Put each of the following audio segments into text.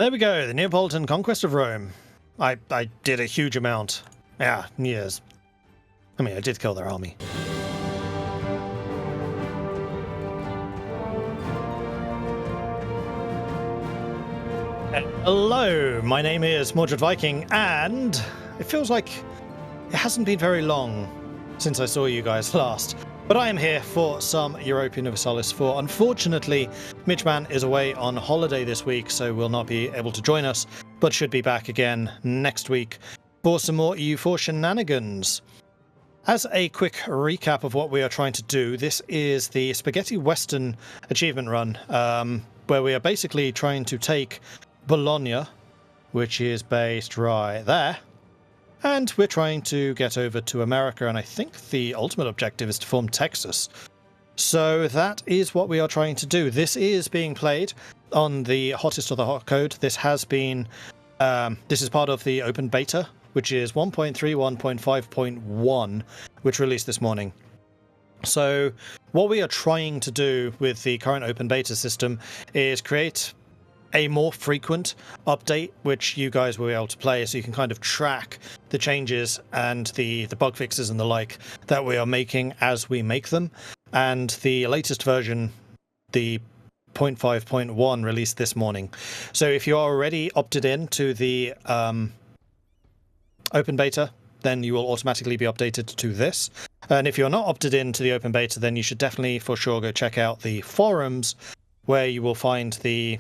There we go, the Neapolitan conquest of Rome. I did a huge amount. Yeah, years. I mean, I did kill their army. Hello, my name is Mordred Viking, and it feels like it hasn't been very long since I saw you guys last. But I am here for some Europa Universalis 4. Unfortunately, Mitchman is away on holiday this week, so will not be able to join us, but should be back again next week for some more EU4 shenanigans. As a quick recap of what we are trying to do, this is the Spaghetti Western achievement run, where we are basically trying to take Bologna, which is based right there, and we're trying to get over to America, and I think the ultimate objective is to form Texas. So that is what we are trying to do. This is being played on the hottest of the hot code. This has been, this is part of the open beta, which is 1.31.5.1, which released this morning. So what we are trying to do with the current open beta system is create a more frequent update, which you guys will be able to play, so you can kind of track the changes and the bug fixes and the like that we are making as we make them. And the latest version, the 0.5.1, released this morning. So if you are already opted in to the open beta, then you will automatically be updated to this. And if you're not opted in to the open beta, then you should definitely for sure go check out the forums, where you will find the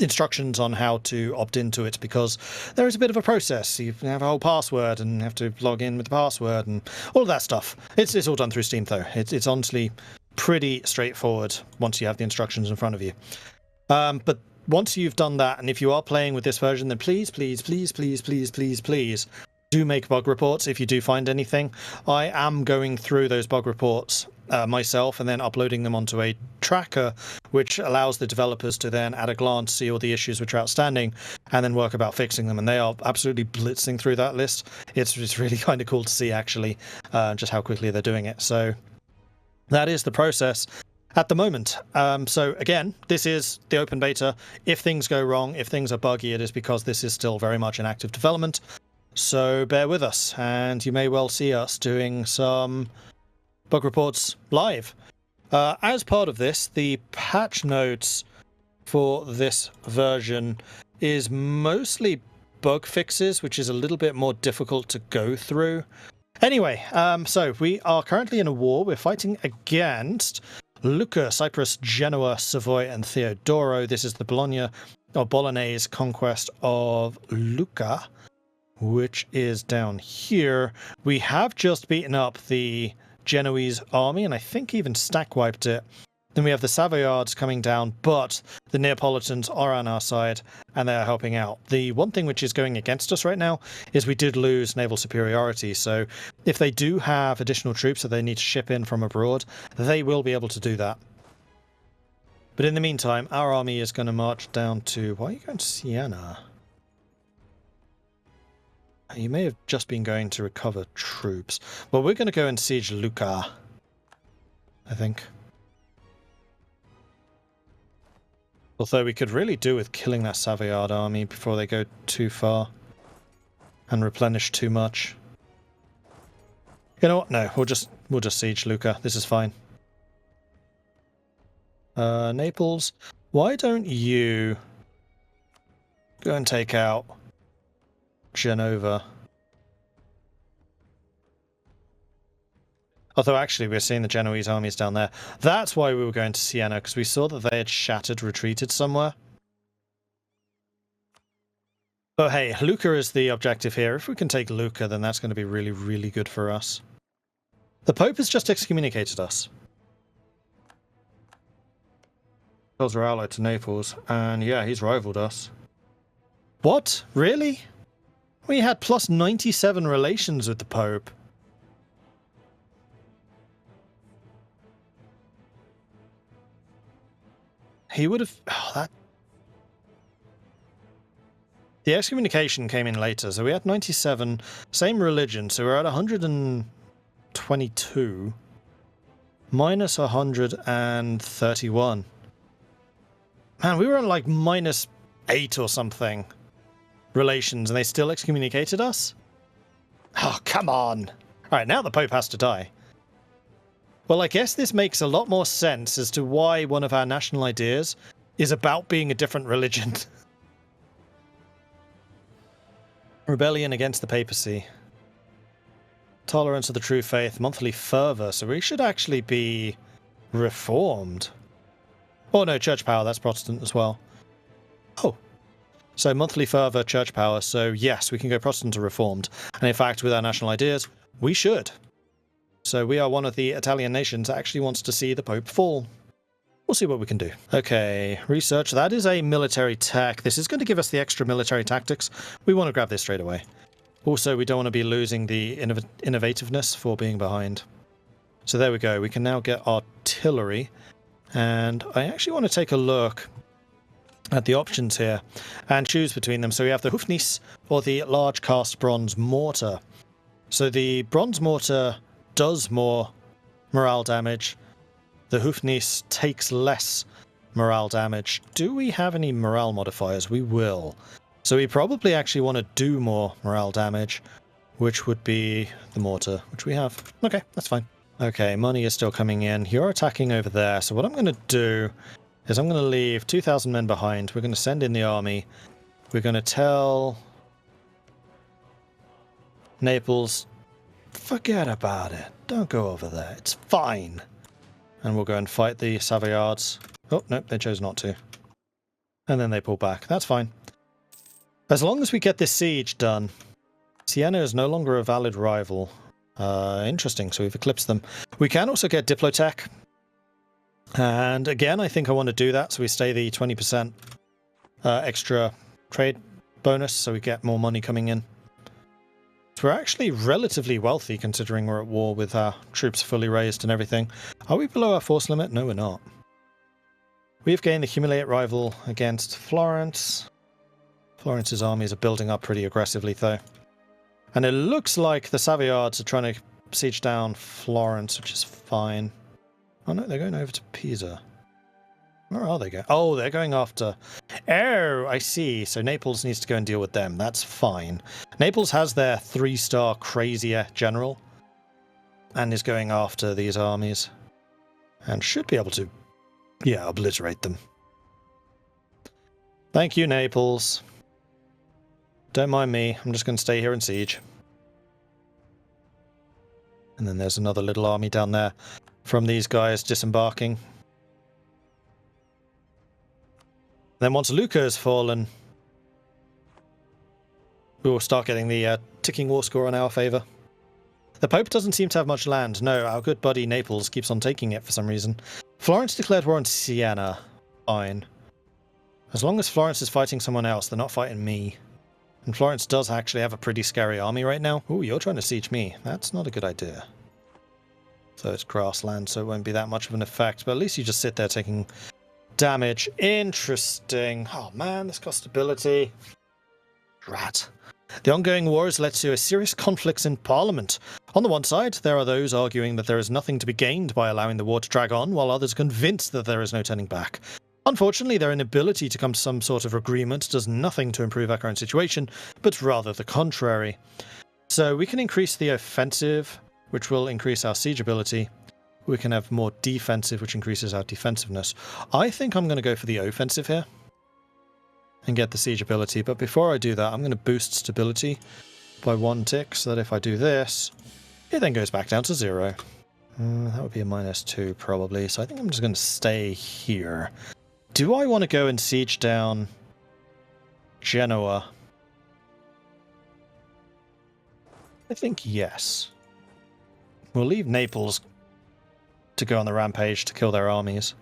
instructions on how to opt into it, because there is a bit of a process. You have a whole password and have to log in with the password and all of that stuff. It's all done through Steam though. It's honestly pretty straightforward once you have the instructions in front of you. But once you've done that, and if you are playing with this version, then please do make bug reports if you do find anything. I am going through those bug reports myself and then uploading them onto a tracker, which allows the developers to then at a glance see all the issues which are outstanding and then work about fixing them. And they are absolutely blitzing through that list. It's really kind of cool to see, actually, just how quickly they're doing it. So that is the process at the moment. So again, this is the open beta. If things go wrong, if things are buggy, it is because this is still very much in active development. So bear with us, and you may well see us doing some bug reports live. As part of this, the patch notes for this version is mostly bug fixes, which is a little bit more difficult to go through. Anyway, so we are currently in a war. We're fighting against Lucca, Cyprus, Genoa, Savoy, and Theodoro. This is the Bologna or Bolognese conquest of Lucca, which is down here. We have just beaten up the Genoese army, and I think even stack wiped it. Then we have the Savoyards coming down, but the Neapolitans are on our side, and they are helping out. The one thing which is going against us right now is we did lose naval superiority, so if they do have additional troops that they need to ship in from abroad, they will be able to do that. But in the meantime, our army is going to march down to... Why are you going to Siena? You may have just been going to recover troops. Well, we're going to go and siege Lucca, I think. Although we could really do with killing that Savoyard army before they go too far and replenish too much. You know what? No, we'll just siege Lucca. This is fine. Naples, why don't you go and take out Genoa? Although actually we're seeing the Genoese armies down there. That's why we were going to Siena, because we saw that they had retreated somewhere. But hey, Lucca is the objective here. If we can take Lucca, then that's going to be really, really good for us. The Pope has just excommunicated us. Because we're allied to Naples, and yeah, he's rivaled us. What? Really? We had plus 97 relations with the Pope. He would have... Oh, that... The excommunication came in later, so we had 97. Same religion, so we're at 122. Minus 131. Man, we were at like -8 or something relations, and they still excommunicated us? Oh, come on. Alright, now the Pope has to die. Well, I guess this makes a lot more sense as to why one of our national ideas is about being a different religion. Rebellion against the papacy. Tolerance of the true faith, monthly fervour, so we should actually be reformed. Oh no, church power, that's Protestant as well. Oh. So monthly fervour, church power, so yes, we can go Protestant or reformed. And in fact, with our national ideas, we should. So we are one of the Italian nations that actually wants to see the Pope fall. We'll see what we can do. Okay, research. That is a military tech. This is going to give us the extra military tactics. We want to grab this straight away. Also, we don't want to be losing the innovativeness for being behind. So there we go. We can now get artillery. And I actually want to take a look at the options here and choose between them. So we have the Hufnis or the large cast bronze mortar. So the bronze mortar does more morale damage. The Hufnis takes less morale damage. Do we have any morale modifiers? We will. So we probably actually want to do more morale damage, which would be the mortar, which we have. Okay, that's fine. Okay, money is still coming in. You're attacking over there. So what I'm going to do is I'm going to leave 2,000 men behind. We're going to send in the army. We're going to tell Naples, forget about it. Don't go over there. It's fine. And we'll go and fight the Savoyards. Oh, no, they chose not to. And then they pull back. That's fine. As long as we get this siege done. Siena is no longer a valid rival. Interesting, so we've eclipsed them. We can also get Diplotech. And again, I think I want to do that, so we stay the 20% extra trade bonus, so we get more money coming in. So we're actually relatively wealthy, considering we're at war with our troops fully raised and everything. Are we below our force limit? No, we're not. We've gained the humiliate rival against Florence. Florence's armies are building up pretty aggressively, though. And it looks like the Savoyards are trying to siege down Florence, which is fine. Oh no, they're going over to Pisa. Where are they going? Oh, they're going after... Oh, I see. So Naples needs to go and deal with them. That's fine. Naples has their 3-star crazier general and is going after these armies and should be able to, yeah, obliterate them. Thank you, Naples. Don't mind me. I'm just going to stay here and siege. And then there's another little army down there from these guys disembarking. Then once Lucca has fallen, we will start getting the ticking war score in our favour. The Pope doesn't seem to have much land. No, our good buddy Naples keeps on taking it for some reason. Florence declared war on Siena. Fine. As long as Florence is fighting someone else, they're not fighting me. And Florence does actually have a pretty scary army right now. Ooh, you're trying to siege me. That's not a good idea. So it's grassland, so it won't be that much of an effect. But at least you just sit there taking damage. Interesting. Oh man, this cost ability. Rat. The ongoing war has led to a serious conflicts in Parliament. On the one side, there are those arguing that there is nothing to be gained by allowing the war to drag on, while others are convinced that there is no turning back. Unfortunately, their inability to come to some sort of agreement does nothing to improve our current situation, but rather the contrary. So we can increase the offensive, which will increase our siege ability. We can have more defensive, which increases our defensiveness. I think I'm going to go for the offensive here and get the siege ability. But before I do that, I'm going to boost stability by 1 tick, so that if I do this, it then goes back down to 0. That would be a -2 probably. So I think I'm just going to stay here. Do I want to go and siege down Genoa? I think yes. We'll leave Naples to go on the rampage to kill their armies.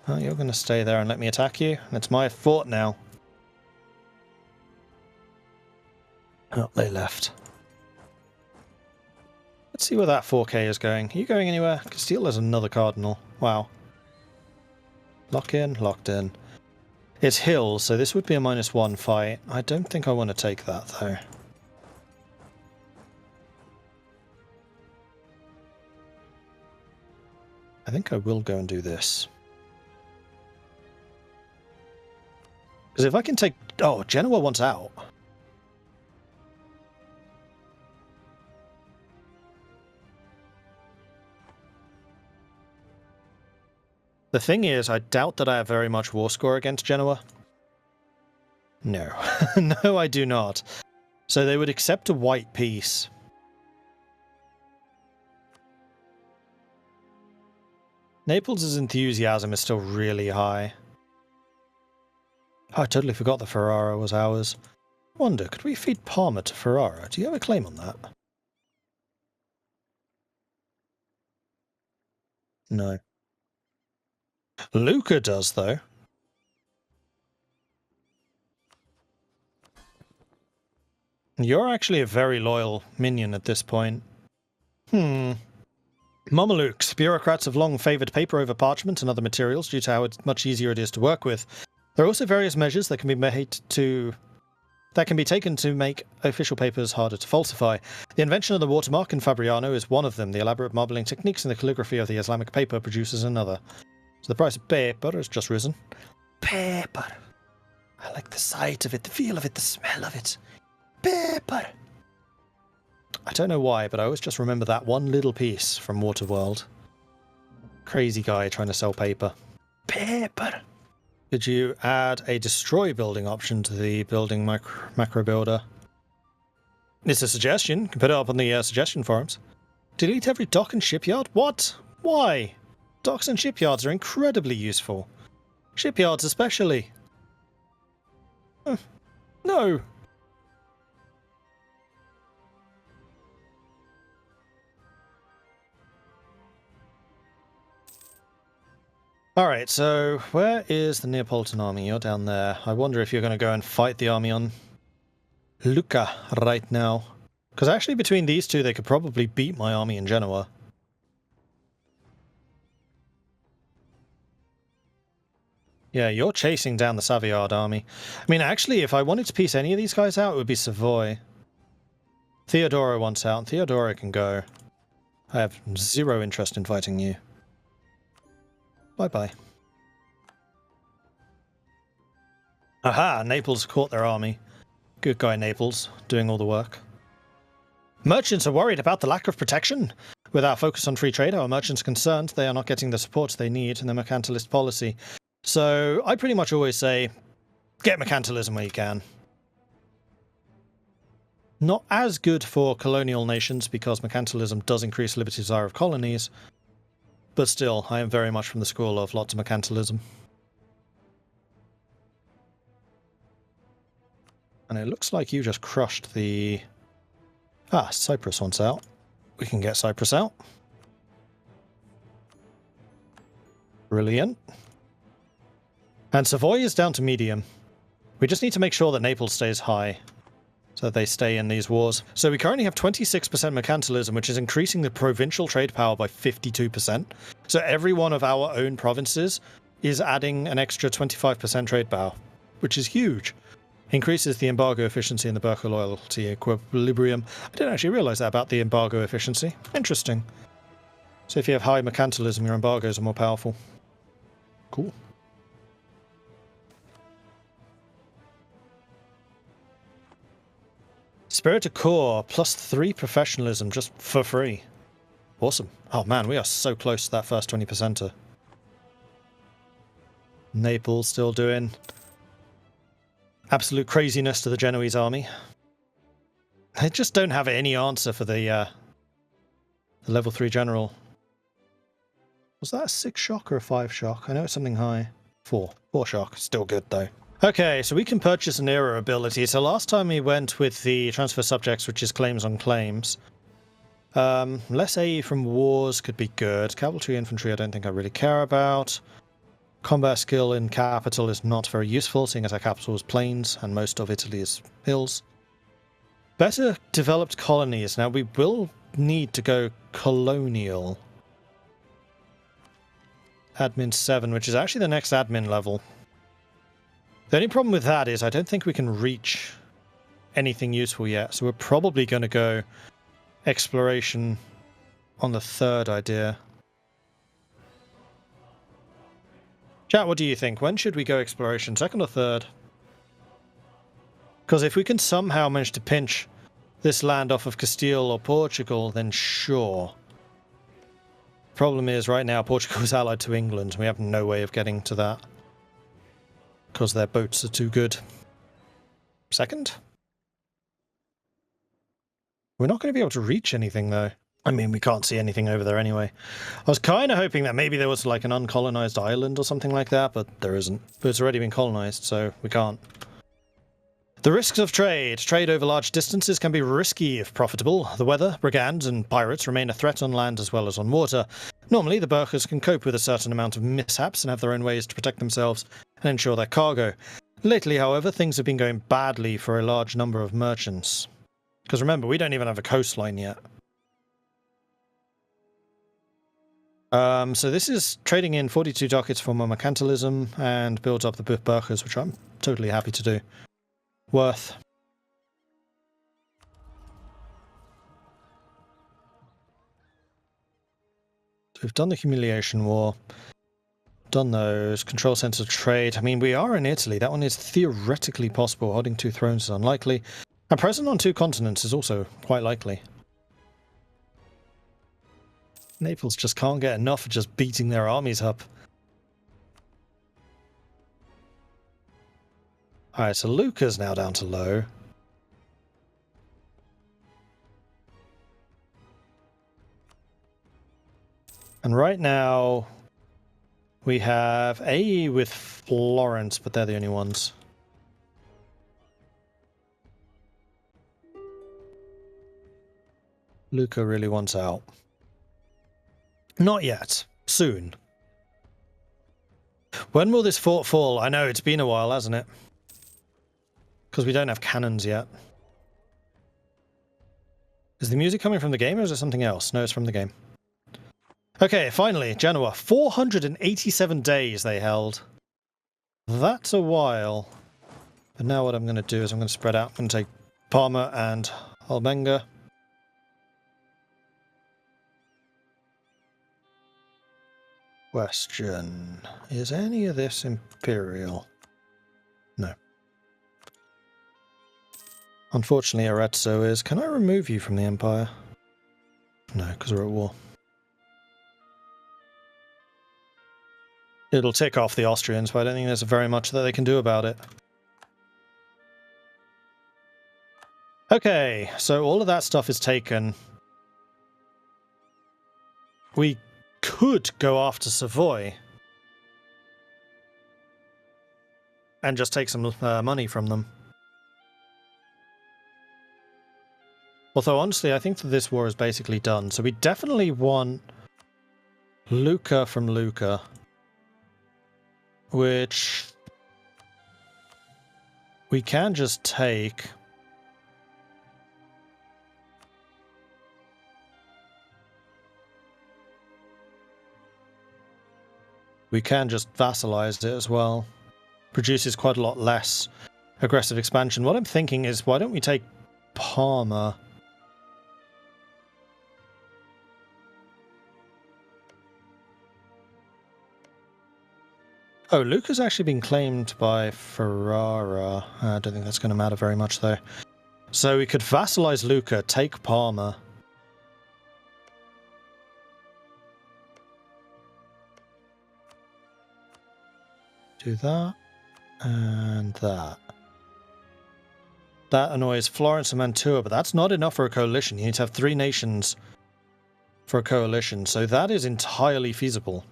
Oh, you're going to stay there and let me attack you? It's my fort now. Oh, they left. Let's see where that 4K is going. Are you going anywhere? Castile has another cardinal. Wow. Lock in, locked in. It's hills, so this would be a -1 fight. I don't think I want to take that, though. I think I will go and do this. Because if I can take... Oh, Genoa wants out. The thing is, I doubt that I have very much war score against Genoa. No. No, I do not. So they would accept a white peace. Naples' enthusiasm is still really high. Oh, I totally forgot that Ferrara was ours. Wonder, could we feed Parma to Ferrara? Do you have a claim on that? No. Lucca does, though. You're actually a very loyal minion at this point. Mamelukes. Bureaucrats have long favoured paper over parchment and other materials due to how much easier it is to work with. There are also various measures that can be taken to make official papers harder to falsify. The invention of the watermark in Fabriano is one of them. The elaborate marbling techniques and the calligraphy of the Islamic paper produces another. So the price of paper has just risen. Paper. I like the sight of it, the feel of it, the smell of it. Paper. I don't know why, but I always just remember that one little piece from Waterworld. Crazy guy trying to sell paper. Paper. Could you add a destroy building option to the building macro builder? It's a suggestion. You can put it up on the suggestion forums. Delete every dock and shipyard? What? Why? Docks and shipyards are incredibly useful. Shipyards especially. No. Alright, so where is the Neapolitan army? You're down there. I wonder if you're going to go and fight the army on Lucca right now. Because actually between these two they could probably beat my army in Genoa. Yeah, you're chasing down the Savoyard army. I mean, actually, if I wanted to piece any of these guys out, it would be Savoy. Theodora wants out. Theodora can go. I have zero interest in fighting you. Bye-bye. Aha! Naples caught their army. Good guy, Naples, doing all the work. Merchants are worried about the lack of protection. With our focus on free trade, our merchants are concerned they are not getting the support they need in the mercantilist policy. So I pretty much always say, get mercantilism where you can. Not as good for colonial nations because mercantilism does increase liberty desire of colonies, but still, I am very much from the school of lots of mercantilism. And it looks like you just crushed the... Ah, Cyprus wants out. We can get Cyprus out. Brilliant. And Savoy is down to medium. We just need to make sure that Naples stays high, so that they stay in these wars. So we currently have 26% mercantilism, which is increasing the provincial trade power by 52%. So every one of our own provinces is adding an extra 25% trade power, which is huge. Increases the embargo efficiency and the Berker loyalty equilibrium. I didn't actually realize that about the embargo efficiency. Interesting. So if you have high mercantilism, your embargoes are more powerful. Cool. Spirit of Core, +3 professionalism, just for free. Awesome. Oh man, we are so close to that first 20%er. Naples still doing absolute craziness to the Genoese army. They just don't have any answer for the level 3 general. Was that a 6 shock or a 5 shock? I know it's something high. 4 shock. Still good though. Okay, so we can purchase an era ability. So last time we went with the transfer subjects, which is claims on claims. Less AE from wars could be good. Cavalry infantry I don't think I really care about. Combat skill in capital is not very useful, seeing as our capital is plains and most of Italy is hills. Better developed colonies. Now we will need to go colonial. Admin 7, which is actually the next admin level. The only problem with that is I don't think we can reach anything useful yet, so we're probably going to go exploration on the 3rd idea. Chat, what do you think? When should we go exploration? 2nd or 3rd? Because if we can somehow manage to pinch this land off of Castile or Portugal, then sure. Problem is, right now, Portugal is allied to England. We have no way of getting to that. Because their boats are too good. Second? We're not going to be able to reach anything, though. I mean, we can't see anything over there anyway. I was kind of hoping that maybe there was like an uncolonized island or something like that, but there isn't. But it's already been colonized, so we can't. The risks of trade. Trade over large distances can be risky if profitable. The weather, brigands, and pirates remain a threat on land as well as on water. Normally, the Burghers can cope with a certain amount of mishaps and have their own ways to protect themselves and ensure their cargo. Lately, however, things have been going badly for a large number of merchants. Because remember, we don't even have a coastline yet. So this is trading in 42 ducats for my mercantilism and builds up the Burghers, which I'm totally happy to do. Worth. We've done the humiliation war. Done those. Control sense of trade. I mean, we are in Italy. That one is theoretically possible. Holding 2 thrones is unlikely. And present on 2 continents is also quite likely. Naples just can't get enough of just beating their armies up. Alright, so Lucca's now down to low. And right now, we have A with Florence, but they're the only ones. Lucca really wants out. Not yet. Soon. When will this fort fall? I know, it's been a while, hasn't it? Because we don't have cannons yet. Is the music coming from the game or is it something else? No, it's from the game. Okay, finally, Genoa. 487 days they held. That's a while. But now what I'm going to do is I'm going to spread out. I'm going to take Parma and Albenga. Question. Is any of this Imperial? No. Unfortunately, Arezzo is. Can I remove you from the Empire? No, because we're at war. It'll tick off the Austrians, but I don't think there's very much that they can do about it. Okay, so all of that stuff is taken. We could go after Savoy and just take some money from them. Although, honestly, I think that this war is basically done. So we definitely want Lucca from Lucca, which we can just take. We can just vassalize it as well. Produces quite a lot less aggressive expansion. What I'm thinking is, why don't we take Parma? Oh, Lucca's actually been claimed by Ferrara. I don't think that's going to matter very much, though. So we could vassalize Lucca, take Parma. Do that. And that. That annoys Florence and Mantua, but that's not enough for a coalition. You need to have 3 nations for a coalition, so that is entirely feasible.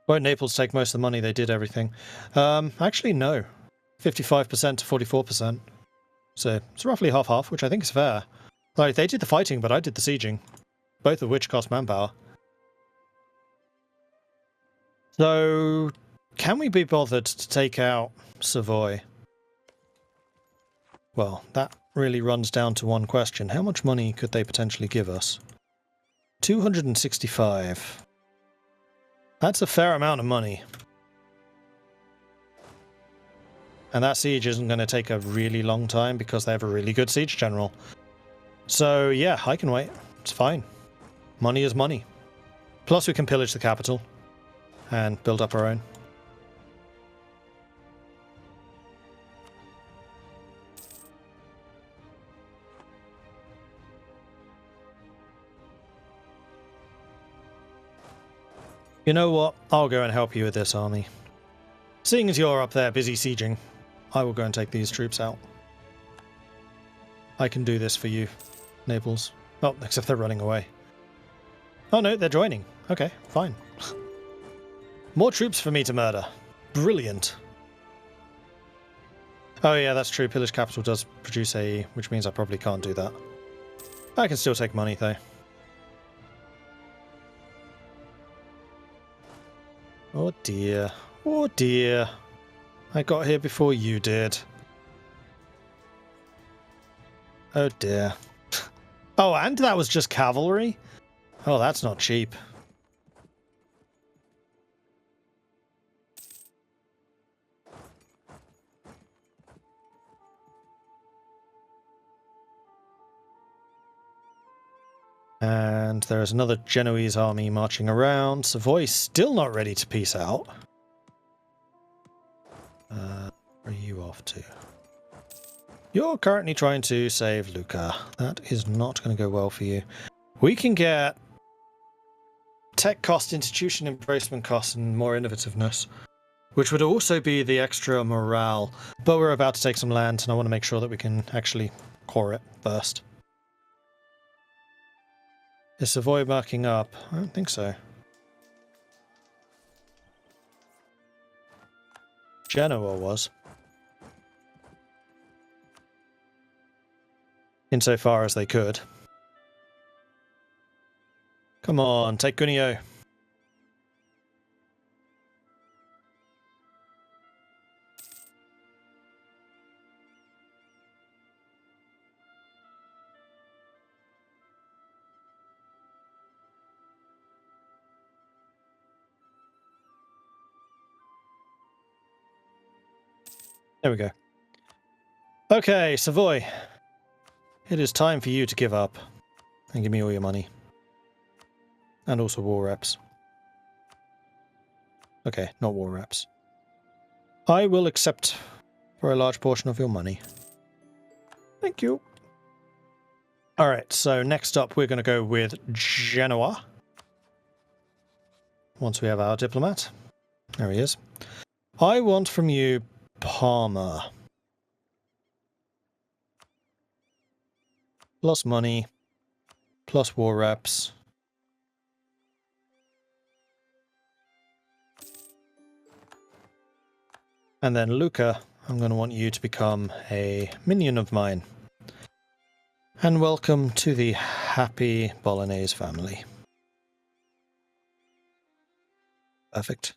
Won't Naples take most of the money? They did everything. Actually, no. 55% to 44%. So it's roughly half-half, which I think is fair. Like, they did the fighting, but I did the sieging. Both of which cost manpower. So, can we be bothered to take out Savoy? Well, that really runs down to one question. How much money could they potentially give us? 265. That's a fair amount of money. And that siege isn't going to take a really long time because they have a really good siege general. So yeah, I can wait. It's fine. Money is money. Plus we can pillage the capital and build up our own. You know what? I'll go and help you with this army. Seeing as you're up there busy sieging, I will go and take these troops out. I can do this for you, Naples. Oh, except they're running away. Oh no, they're joining. Okay, fine. More troops for me to murder. Brilliant. Oh yeah, that's true. Pillage Capital does produce AE, which means I probably can't do that. I can still take money though. Oh dear. Oh dear. I got here before you did. Oh dear. Oh, and that was just cavalry? Oh, that's not cheap. And there is another Genoese army marching around. Savoy's still not ready to peace out. Where are you off to? You're currently trying to save Lucca. That is not going to go well for you. We can get tech cost, institution embracement cost, and more innovativeness, which would also be the extra morale. But we're about to take some land, and I want to make sure that we can actually core it first. Is Savoy marking up? I don't think so. Genoa was. Insofar as they could. Come on, take Cuneo. There we go. Okay, Savoy. It is time for you to give up and give me all your money. And also war reps. Okay, not war reps. I will accept for a large portion of your money. Thank you. Alright, so next up we're going to go with Genoa. Once we have our diplomat. There he is. I want from you Parma. Plus money. Plus war reps. And then Lucca, I'm going to want you to become a minion of mine. And welcome to the happy Bolognese family. Perfect.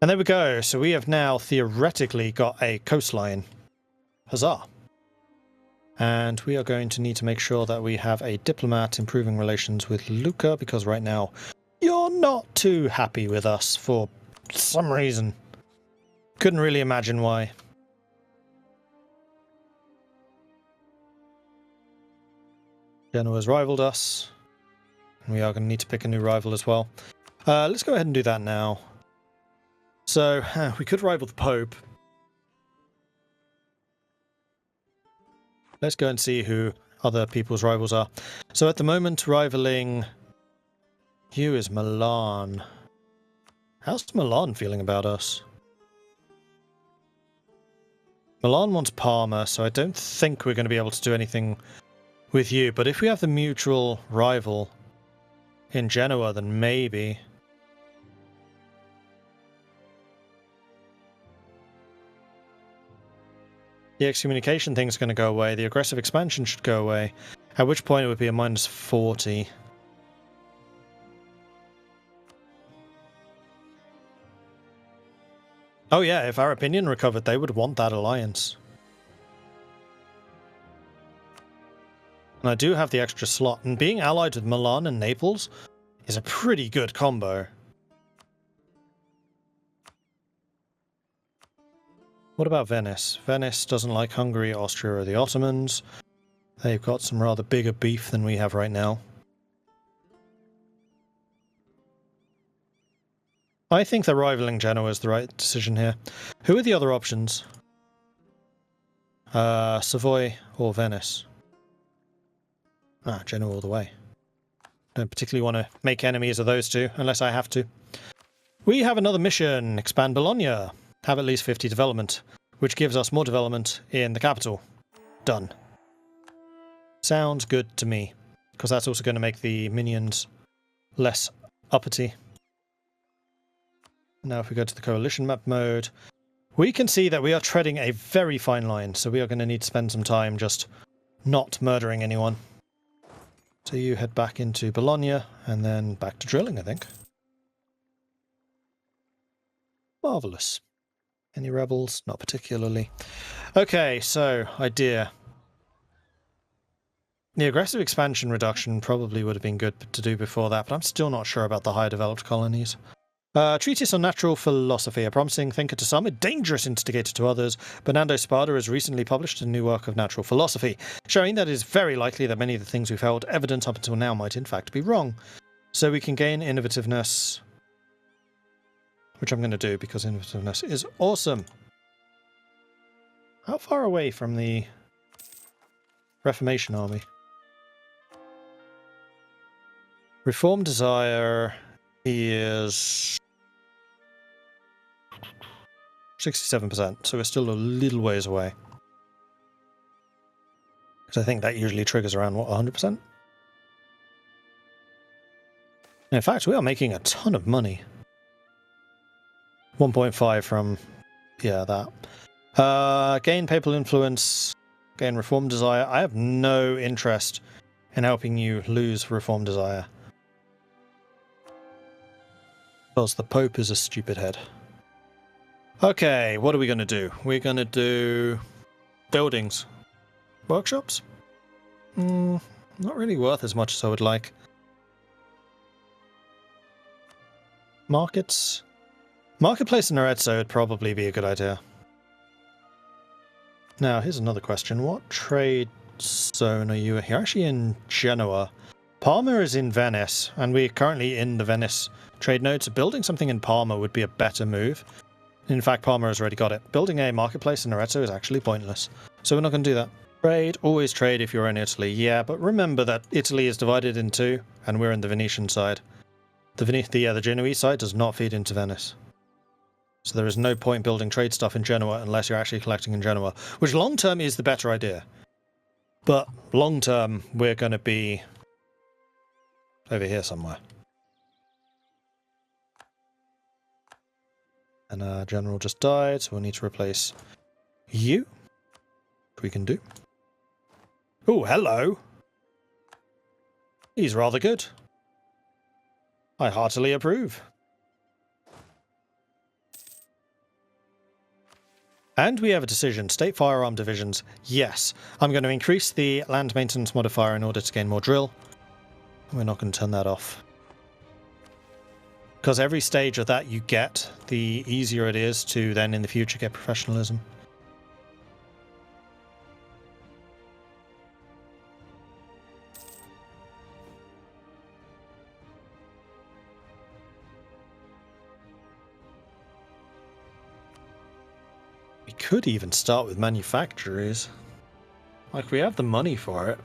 And there we go. So we have now theoretically got a coastline. Huzzah. And we are going to need to make sure that we have a diplomat improving relations with Lucca, because right now you're not too happy with us for some reason. Couldn't really imagine why. Genoa's rivaled us. We are going to need to pick a new rival as well. Let's go ahead and do that now. So, we could rival the Pope. Let's go and see who other people's rivals are. So at the moment, rivaling you is Milan. How's Milan feeling about us? Milan wants Parma, so I don't think we're going to be able to do anything with you. But if we have the mutual rival in Genoa, then maybe. The excommunication thing's going to go away. The aggressive expansion should go away. At which point it would be a minus 40. Oh yeah, if our opinion recovered, they would want that alliance. And I do have the extra slot. And being allied with Milan and Naples is a pretty good combo. What about Venice? Venice doesn't like Hungary, Austria, or the Ottomans. They've got some rather bigger beef than we have right now. I think that rivaling Genoa is the right decision here. Who are the other options? Savoy or Venice? Genoa all the way. Don't particularly want to make enemies of those two, unless I have to. We have another mission, expand Bologna. Have at least 50 development, which gives us more development in the capital. Done. Sounds good to me, because that's also going to make the minions less uppity. Now if we go to the coalition map mode, we can see that we are treading a very fine line, so we are going to need to spend some time just not murdering anyone. So you head back into Bologna, and then back to drilling, I think. Marvellous. Any rebels? Not particularly. Okay, so, idea. The aggressive expansion reduction probably would have been good to do before that, but I'm still not sure about the higher developed colonies. Treatise on Natural Philosophy, a promising thinker to some, a dangerous instigator to others. Bernardo Spada has recently published a new work of natural philosophy, showing that it is very likely that many of the things we've held evident up until now might in fact be wrong. So we can gain innovativeness, which I'm going to do because innovativeness is awesome. How far away from the Reformation army? Reform Desire is 67%, so we're still a little ways away. Because I think that usually triggers around, what, 100%? In fact, we are making a ton of money. 1.5 from, yeah, that. Gain papal influence, gain reform desire. I have no interest in helping you lose reform desire. Because the Pope is a stupid head. Okay, what are we going to do? We're going to do buildings. Workshops? Not really worth as much as I would like. Markets? Marketplace in Arezzo would probably be a good idea. Now, here's another question. What trade zone are you? You're actually in Genoa. Parma is in Venice, and we're currently in the Venice trade node, so building something in Parma would be a better move. In fact, Parma has already got it. Building a marketplace in Arezzo is actually pointless, so we're not going to do that. Trade, always trade if you're in Italy. Yeah, but remember that Italy is divided in two, and we're in the Venetian side. The Genoese side does not feed into Venice. So there is no point building trade stuff in Genoa unless you're actually collecting in Genoa, which long-term is the better idea. But long-term, we're going to be over here somewhere. And our general just died, so we'll need to replace you. Which we can do. Oh, hello! He's rather good. I heartily approve. And we have a decision. State firearm divisions. Yes. I'm going to increase the land maintenance modifier in order to gain more drill. We're not going to turn that off. Because every stage of that you get, the easier it is to then in the future get professionalism. We could even start with manufacturers. Like, we have the money for it.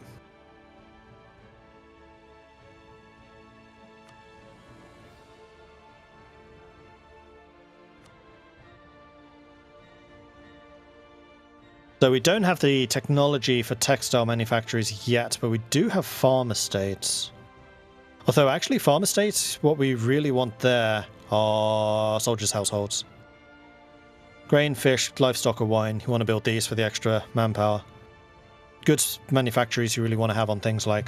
So we don't have the technology for textile manufacturers yet, but we do have farm estates. Although actually farm estates, what we really want there are soldiers' households. Grain, fish, livestock or wine, you want to build these for the extra manpower. Goods manufacturers you really want to have on things like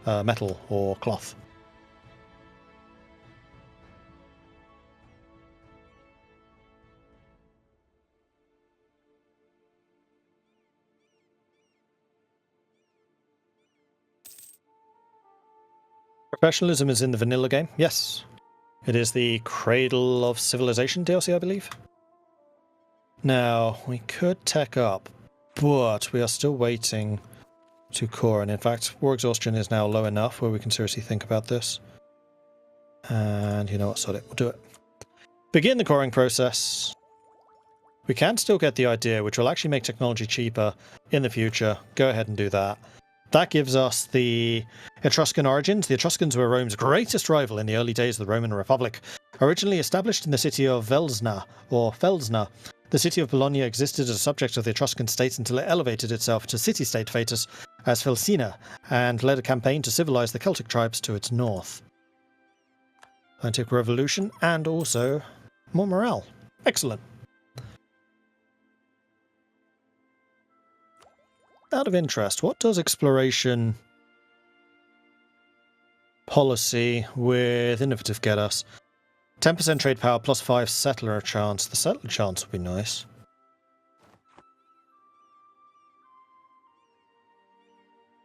metal or cloth. Professionalism is in the vanilla game, yes. It is the Cradle of Civilization DLC, I believe. Now, we could tech up, but we are still waiting to core, and in fact, war exhaustion is now low enough where we can seriously think about this. And you know what, sod it, we'll do it. Begin the coring process. We can still get the idea, which will actually make technology cheaper in the future. Go ahead and do that. that gives us the Etruscan Origins. The Etruscans were Rome's greatest rival in the early days of the Roman Republic. Originally established in the city of Velsna, or Felsna, the city of Bologna existed as a subject of the Etruscan state until it elevated itself to city-state status as Felsina, and led a campaign to civilize the Celtic tribes to its north. Scientific revolution, and also more morale. Excellent. Out of interest, what does exploration policy with innovative get us? 10% trade power plus 5 settler chance. The settler chance would be nice.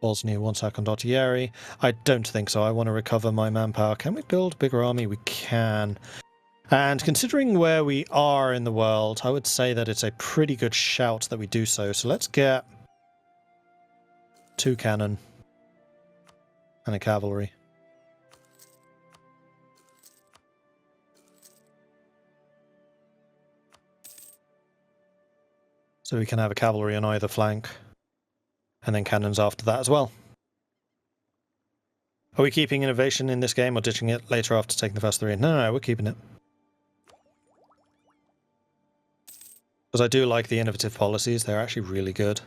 Bosnia 1 second Diaries. I don't think so. I want to recover my manpower. Can we build a bigger army? We can. And considering where we are in the world, I would say that it's a pretty good shout that we do so. So let's get 2 cannon and a cavalry. So we can have a cavalry on either flank, and then cannons after that as well. Are we keeping innovation in this game or ditching it later after taking the first 3? No, we're keeping it. Because I do like the innovative policies, they're actually really good.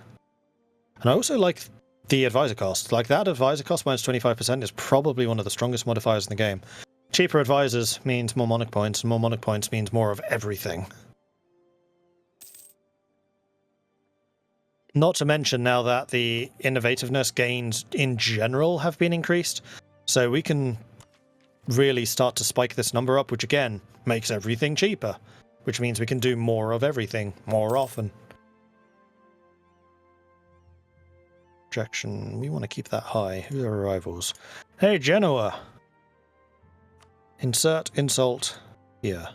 And I also like the advisor cost. Like, that advisor cost minus 25% is probably one of the strongest modifiers in the game. Cheaper advisors means more monarch points, and more monarch points means more of everything. Not to mention now that the innovativeness gains in general have been increased, so we can really start to spike this number up, which again makes everything cheaper, which means we can do more of everything more often. Projection, we want to keep that high. Who are our rivals? Hey, Genoa! Insert insult here.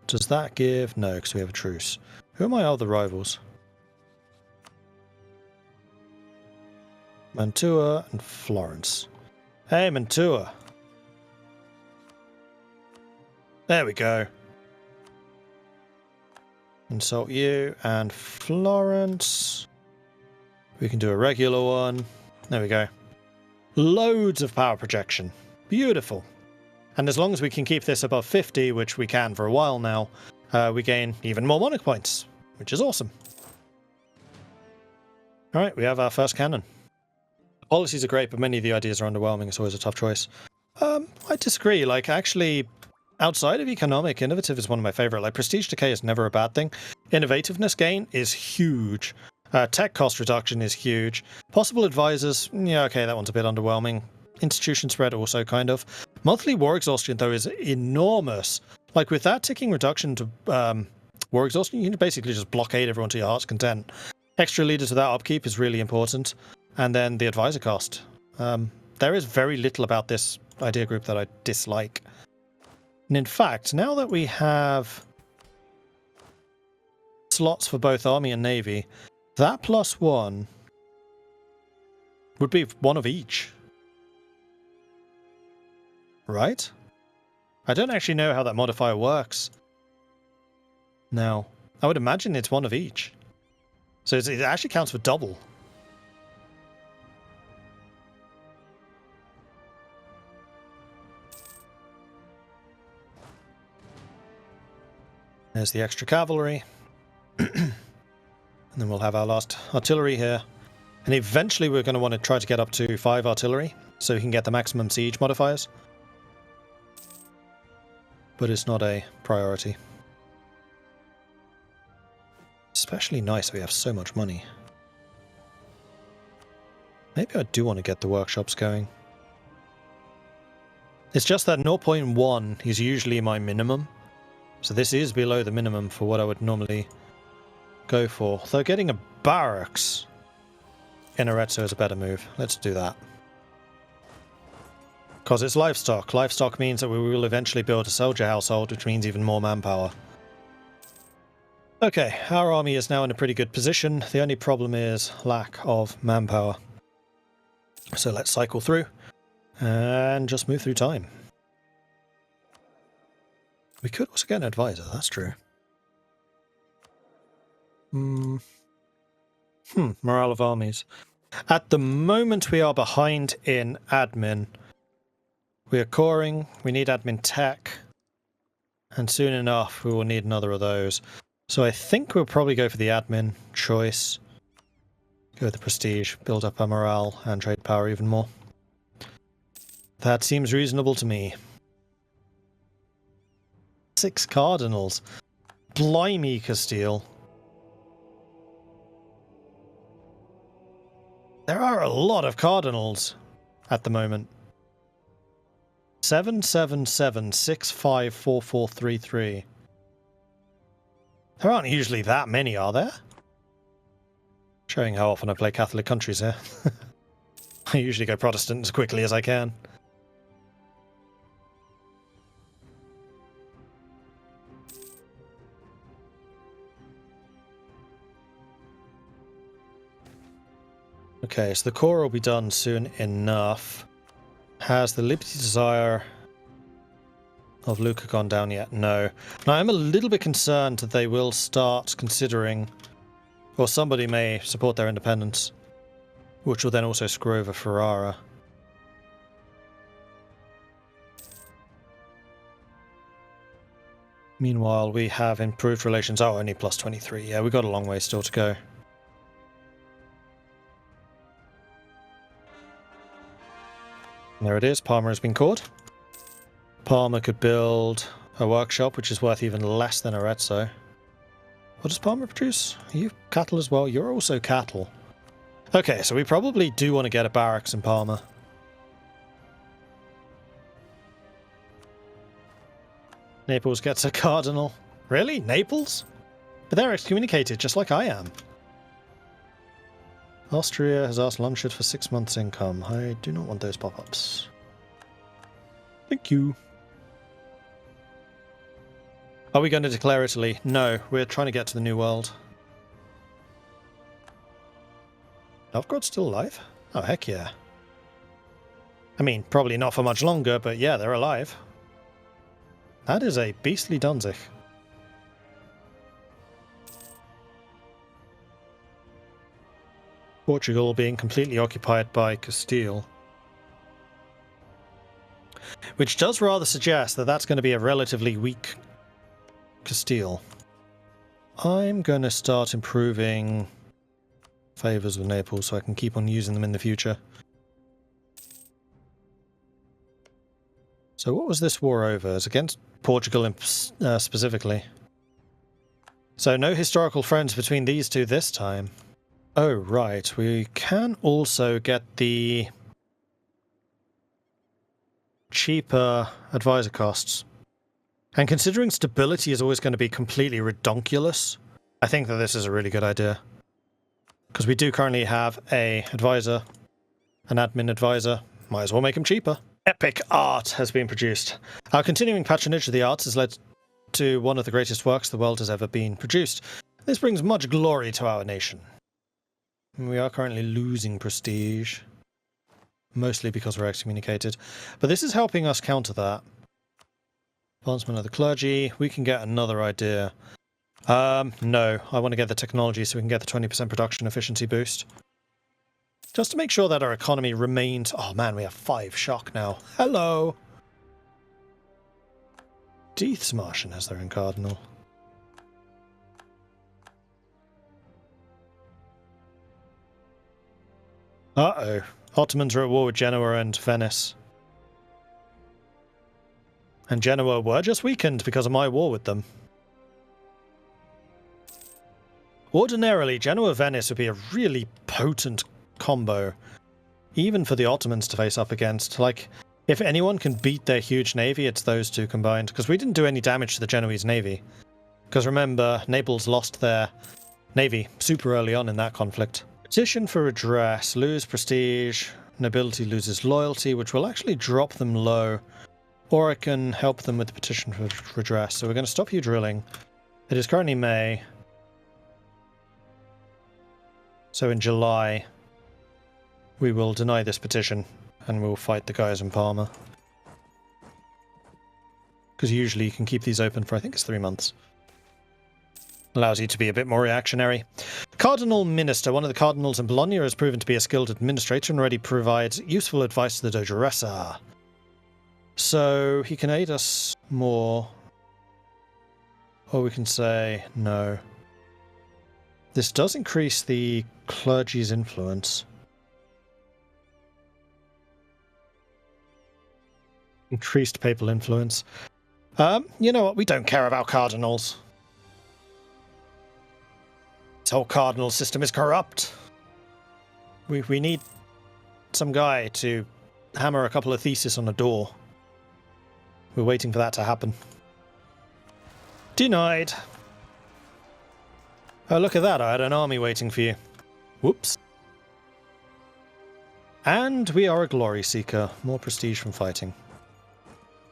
Does that give... No, because we have a truce. Who are my other rivals? Mantua and Florence. Hey, Mantua. There we go. Insult you and Florence. We can do a regular one. There we go. Loads of power projection. Beautiful. And as long as we can keep this above 50, which we can for a while now, we gain even more monarch points, which is awesome. Alright, we have our first cannon. Policies are great, but many of the ideas are underwhelming. It's always a tough choice. I disagree. Like, actually, outside of economic, innovative is one of my favorite. Like, prestige decay is never a bad thing. Innovativeness gain is huge. Tech cost reduction is huge. Possible advisors, yeah, okay, that one's a bit underwhelming. Institution spread also kind of. Monthly war exhaustion, though, is enormous. Like, with that ticking reduction to war exhaustion, you can basically just blockade everyone to your heart's content. Extra leaders without upkeep is really important. And then the advisor cost. There is very little about this idea group that I dislike. And in fact, now that we have slots for both army and navy, that +1 would be one of each. Right? I don't actually know how that modifier works. Now, I would imagine it's one of each. So it actually counts for double. There's the extra cavalry. And then we'll have our last artillery here. And eventually we're going to want to try to get up to 5 artillery, so we can get the maximum siege modifiers. But it's not a priority. Especially nice we have so much money. Maybe I do want to get the workshops going. It's just that 0.1 is usually my minimum. So this is below the minimum for what I would normally go for. Though getting a barracks in Arezzo is a better move. Let's do that. Because it's livestock. Livestock means that we will eventually build a soldier household, which means even more manpower. Okay, our army is now in a pretty good position. The only problem is lack of manpower. So let's cycle through and just move through time. We could also get an advisor, that's true. Morale of armies. At the moment, we are behind in admin. We are coring, we need admin tech, and soon enough we will need another of those. So I think we'll probably go for the admin choice. Go with the prestige, build up our morale and trade power even more. That seems reasonable to me. 6 cardinals. Blimey, Castile. There are a lot of cardinals at the moment. 777654433. There aren't usually that many, are there? Showing how often I play Catholic countries here. I usually go Protestant as quickly as I can. Okay, so the core will be done soon enough. Has the Liberty Desire of Lucca gone down yet? No. Now, I'm a little bit concerned that they will start considering, or somebody may support their independence, which will then also screw over Ferrara. Meanwhile, we have improved relations. Oh, only plus 23. Yeah, we've got a long way still to go. And there it is. Parma has been caught. Parma could build a workshop, which is worth even less than Arezzo. What does Parma produce? Are you cattle as well? You're also cattle. Okay, so we probably do want to get a barracks in Parma. Naples gets a cardinal. Really? Naples? But they're excommunicated, just like I am. Austria has asked Longshot for 6 months' income. I do not want those pop-ups. Thank you. Are we going to declare Italy? No, we're trying to get to the New World. Novgorod's still alive? Oh, heck yeah. I mean, probably not for much longer, but yeah, they're alive. That is a beastly Danzig. Portugal being completely occupied by Castile. Which does rather suggest that that's going to be a relatively weak Castile. I'm going to start improving favours with Naples so I can keep on using them in the future. So what was this war over? It's against Portugal specifically. So no historical friends between these two this time. Oh, right. We can also get the cheaper advisor costs. And considering stability is always going to be completely redonkulous, I think that this is a really good idea. Because we do currently have an advisor, an admin advisor. Might as well make him cheaper. Epic art has been produced. Our continuing patronage of the arts has led to one of the greatest works the world has ever been produced. This brings much glory to our nation. We are currently losing prestige. Mostly because we're excommunicated. But this is helping us counter that. Advancement of the clergy. We can get another idea. No. I want to get the technology so we can get the 20% production efficiency boost. Just to make sure that our economy remains... Oh man, we have 5 shock now. Hello! Diethsmarschen has their own cardinal. Uh-oh. Ottomans are at war with Genoa and Venice. And Genoa were just weakened because of my war with them. Ordinarily, Genoa-Venice would be a really potent combo. Even for the Ottomans to face up against. Like, if anyone can beat their huge navy, it's those two combined. Because we didn't do any damage to the Genoese navy. Because remember, Naples lost their navy super early on in that conflict. Petition for redress. Lose prestige. Nobility loses loyalty, which will actually drop them low. Or I can help them with the petition for redress. So we're going to stop you drilling. It is currently May. So in July, we will deny this petition and we'll fight the guys in Parma. Because usually you can keep these open for, I think it's 3 months. Allows you to be a bit more reactionary. Cardinal Minister. One of the cardinals in Bologna has proven to be a skilled administrator and already provides useful advice to the Dogeressa. So he can aid us more. Or we can say no. This does increase the clergy's influence. Increased papal influence. You know what? We don't care about cardinals. This whole cardinal system is corrupt. We need some guy to hammer a couple of theses on a door. We're waiting for that to happen. Denied. Oh, look at that. I had an army waiting for you. Whoops. And we are a glory seeker. More prestige from fighting.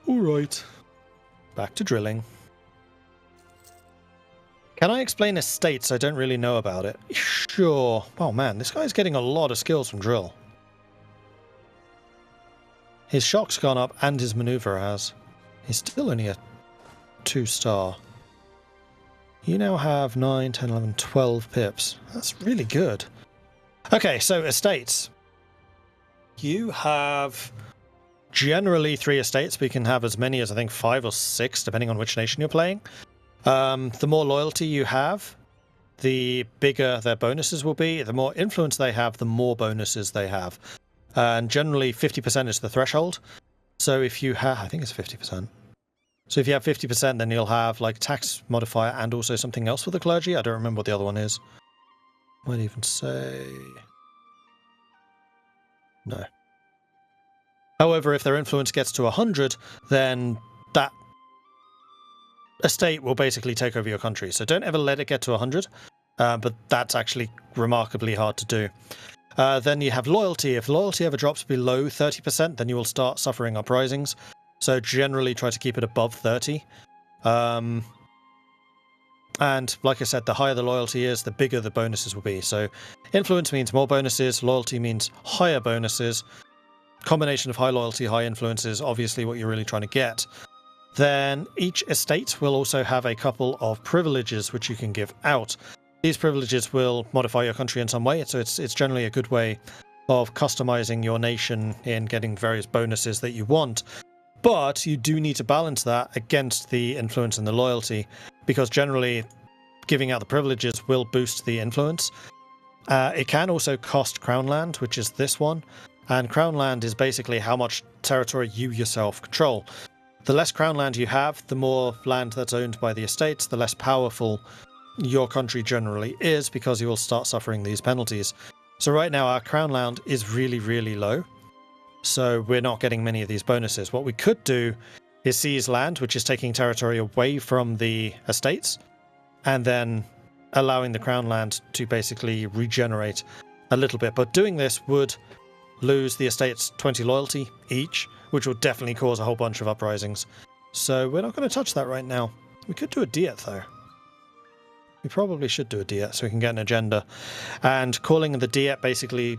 Alright. Back to drilling. Can I explain estates? I don't really know about it. Sure. Oh man, this guy's getting a lot of skills from drill. His shock's gone up and his maneuver has. He's still only a 2-star. You now have 9, 10, 11, 12 pips. That's really good. Okay, so estates. You have generally 3 estates, but you can have as many as I think 5 or 6, depending on which nation you're playing. The more loyalty you have, the bigger their bonuses will be. The more influence they have, the more bonuses they have. And generally 50% is the threshold. So if you have, I think it's 50%. So if you have 50%, then you'll have like tax modifier and also something else for the clergy. I don't remember what the other one is. Might even say... no. However, if their influence gets to 100, then that estate will basically take over your country. So don't ever let it get to 100, but that's actually remarkably hard to do. Then you have loyalty. If loyalty ever drops below 30%, then you will start suffering uprisings. So generally try to keep it above 30. And like I said, the higher the loyalty is, the bigger the bonuses will be. So influence means more bonuses, loyalty means higher bonuses. Combination of high loyalty, high influence is obviously what you're really trying to get. Then each estate will also have a couple of privileges which you can give out. These privileges will modify your country in some way, so it's generally a good way of customizing your nation in getting various bonuses that you want. But you do need to balance that against the influence and the loyalty, because generally giving out the privileges will boost the influence. It can also cost crown land, which is this one, and crown land is basically how much territory you yourself control. The less crown land you have, the more land that's owned by the estates, the less powerful your country generally is, because you will start suffering these penalties. So right now our crown land is really, really low. So we're not getting many of these bonuses. What we could do is seize land, which is taking territory away from the estates, and then allowing the crown land to basically regenerate a little bit. But doing this would lose the estates 20 loyalty each, which will definitely cause a whole bunch of uprisings. So we're not going to touch that right now. We could do a diet though. We probably should do a diet so we can get an agenda. And calling the diet basically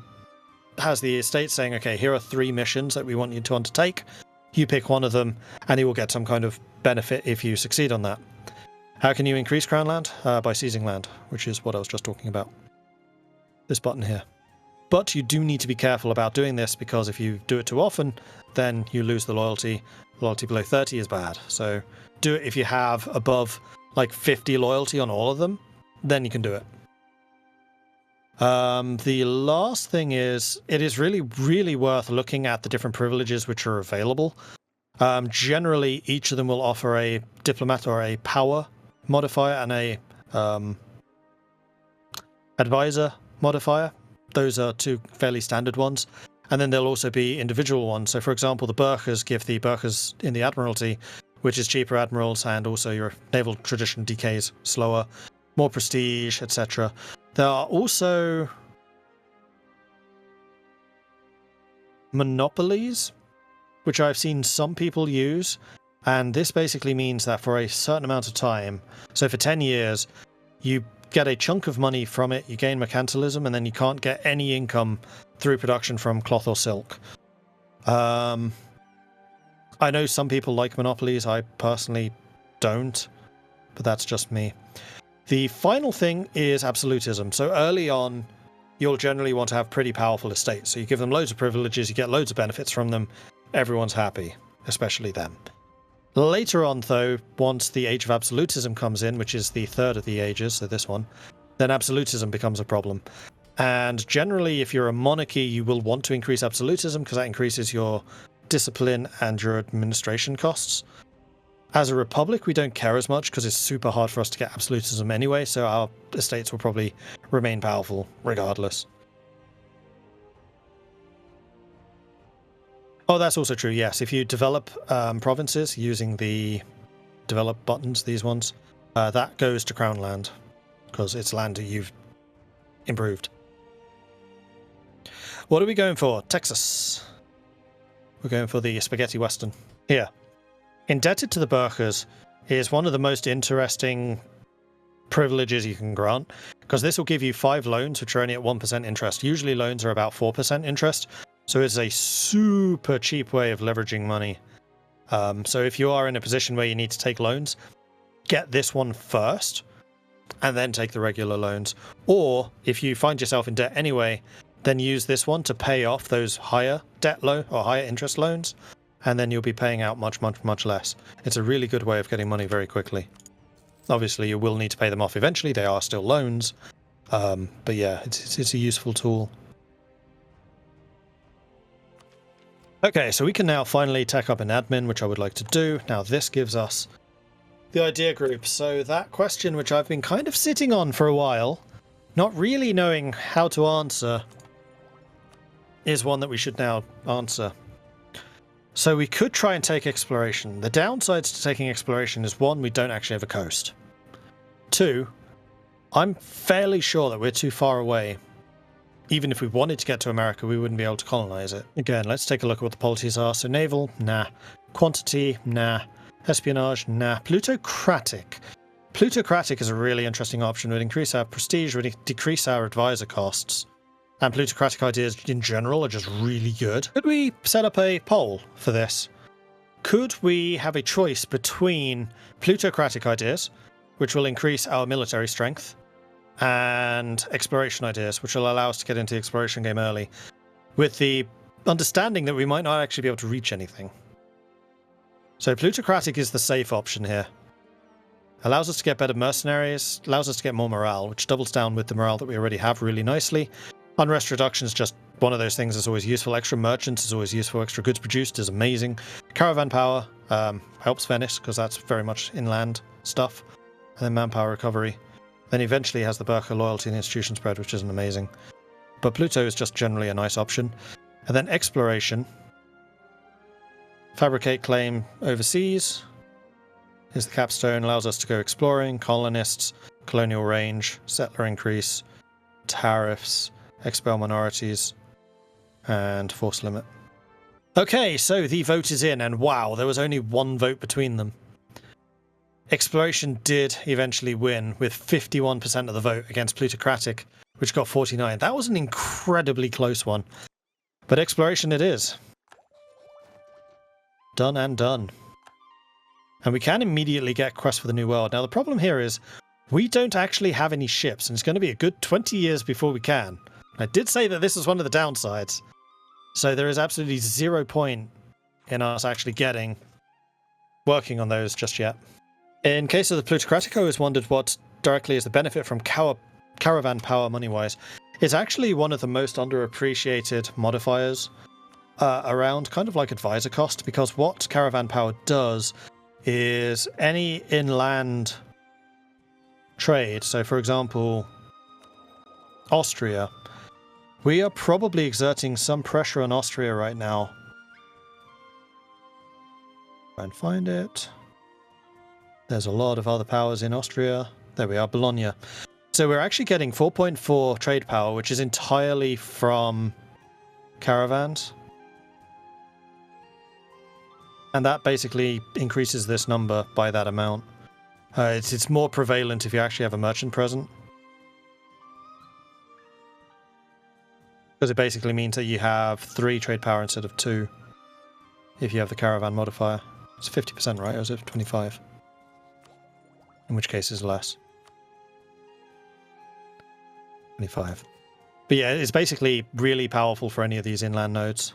has the estate saying, okay, here are 3 missions that we want you to undertake. You pick one of them and you will get some kind of benefit if you succeed on that. How can you increase crown land? By seizing land, which is what I was just talking about. This button here. But you do need to be careful about doing this, because if you do it too often, then you lose the loyalty. Loyalty below 30 is bad. So do it if you have above like 50 loyalty on all of them, then you can do it. The last thing is, it is really, really worth looking at the different privileges which are available. Generally, each of them will offer a diplomat or a power modifier and a advisor modifier. Those are 2 fairly standard ones. And then there'll also be individual ones. So for example, the Burkhas give the Burkhas in the Admiralty, which is cheaper admirals, and also your naval tradition decays slower, more prestige, etc. There are also Monopolies, which I've seen some people use, and this basically means that for a certain amount of time, so for 10 years, you get a chunk of money from it, you gain mercantilism, and then you can't get any income through production from cloth or silk. I know some people like Monopolies, I personally don't, but that's just me. The final thing is absolutism. So early on, you'll generally want to have pretty powerful estates. So you give them loads of privileges, you get loads of benefits from them, everyone's happy, especially them. Later on, though, once the Age of Absolutism comes in, which is the third of the ages, so this one, then absolutism becomes a problem. And generally, if you're a monarchy, you will want to increase absolutism because that increases your discipline and your administration costs. As a republic, we don't care as much because it's super hard for us to get absolutism anyway, so our estates will probably remain powerful regardless. Oh, that's also true, yes. If you develop provinces using the develop buttons, these ones, that goes to Crown land, because it's land that you've improved. What are we going for? Texas. We're going for the Spaghetti Western. Here. Indebted to the Burghers is one of the most interesting privileges you can grant, because this will give you 5 loans, which are only at 1% interest. Usually loans are about 4% interest. So it's a super cheap way of leveraging money. So if you are in a position where you need to take loans, get this one first and then take the regular loans. Or if you find yourself in debt anyway, then use this one to pay off those higher debt loan or higher interest loans, and then you'll be paying out much less. It's a really good way of getting money very quickly. Obviously, you will need to pay them off eventually. They are still loans. But yeah, it's a useful tool. Okay, so we can now finally tech up an admin, which I would like to do. Now this gives us the idea group. So that question, which I've been kind of sitting on for a while, not really knowing how to answer, is one that we should now answer. So we could try and take exploration. The downsides to taking exploration is 1, we don't actually have a coast. 2, I'm fairly sure that we're too far away. Even if we wanted to get to America, we wouldn't be able to colonize it. Again, let's take a look at what the polities are. So naval, nah. Quantity, nah. Espionage, nah. Plutocratic. Plutocratic is a really interesting option. It would increase our prestige, would decrease our advisor costs. And plutocratic ideas in general are just really good. Could we set up a poll for this? Could we have a choice between plutocratic ideas, which will increase our military strength, and exploration ideas, which will allow us to get into the exploration game early, with the understanding that we might not actually be able to reach anything. So plutocratic is the safe option here. Allows us to get better mercenaries, allows us to get more morale, which doubles down with the morale that we already have really nicely. Unrest reduction is just one of those things that's always useful. Extra merchants is always useful. Extra goods produced is amazing. Caravan power helps Venice, because that's very much inland stuff. And then manpower recovery. Then eventually has the Burka loyalty and institution spread, which isn't amazing. But Pluto is just generally a nice option. And then exploration. Fabricate claim overseas is the capstone. Allows us to go exploring. Colonists, colonial range, settler increase, tariffs, expel minorities, and force limit. Okay, so the vote is in, and wow, there was only 1 vote between them. Exploration did eventually win with 51% of the vote against plutocratic, which got 49. That was an incredibly close one. But exploration it is. Done and done. And we can immediately get Quest for the New World. Now the problem here is we don't actually have any ships, and it's going to be a good 20 years before we can. I did say that this is one of the downsides. So there is absolutely 0 point in us actually working on those just yet. In case of the plutocratic, I always wondered what directly is the benefit from caravan power money-wise. It's actually one of the most underappreciated modifiers around, kind of like advisor cost, because what caravan power does is any inland trade, so for example, Austria, we are probably exerting some pressure on Austria right now. Try and find it. There's a lot of other powers in Austria. There we are, Bologna. So we're actually getting 4.4 trade power, which is entirely from caravans. And that basically increases this number by that amount. It's more prevalent if you actually have a merchant present. Because it basically means that you have 3 trade power instead of 2 if you have the caravan modifier. It's 50%, right? Or is it 25? In which case is less. 25. But yeah, it's basically really powerful for any of these inland nodes.